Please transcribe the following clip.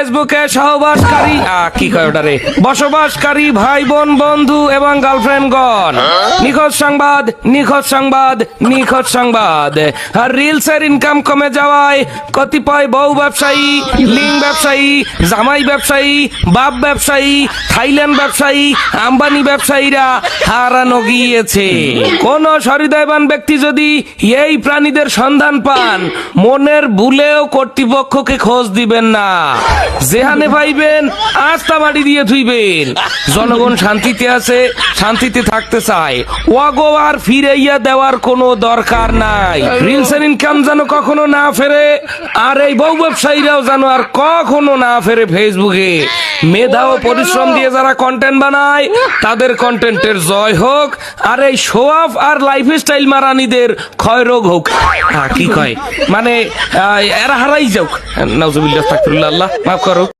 ফেসবুকে সহবাসকারী কি কয় ওটারে বসবাসকারী ভাই বোন বন্ধু এবং গার্লফ্রেন্ডগণ নিখোঁজ সংবাদ নিখোঁজ সংবাদ নিখোঁজ সংবাদ। আর রিলসের ইনকাম কমে যাওয়ায় কতিপয় বউ ব্যবসায়ী, লিঙ্ক ব্যবসায়ী, জামাই ব্যবসায়ী, বাপ ব্যবসায়ী, থাইল্যান্ড ব্যবসায়ী, আম্বানি ব্যবসায়ীরা হারানো গিয়েছে। কোন সহৃদয়বান ব্যক্তি যদি এই প্রাণীদের সন্ধান পান, মনের ভুলেও কর্তৃপক্ষকে খোঁজ দিবেন না। যেখানে পাইবেন আস্তা বাড়ি দিয়ে থুইবেন। জনগণ শান্তিতে আছে, শান্তিতে থাকতে চায়, ওয়াগো আর ফিরাইয়া দেওয়ার কোনো দরকার নাই। রিলসের ইনকাম যেন কখনো না ফেরে, আর এই বউ ব্যবসায়ীরাও যেন আর কখনো না ফেরে ফেসবুকে। মেধা ও পরিশ্রম দিয়ে যারা কন্টেন্ট বানায় তাদের কন্টেন্টের জয় হোক, আর এই শো অফ আর লাইফস্টাইল মারানিদের ক্ষয় রোগ হোক। কি কয় মানে এরা হারাই যাওক। নাউজুবিল্লাহ, আস্তাগফিরুল্লাহ, আল্লাহ মাফ করো।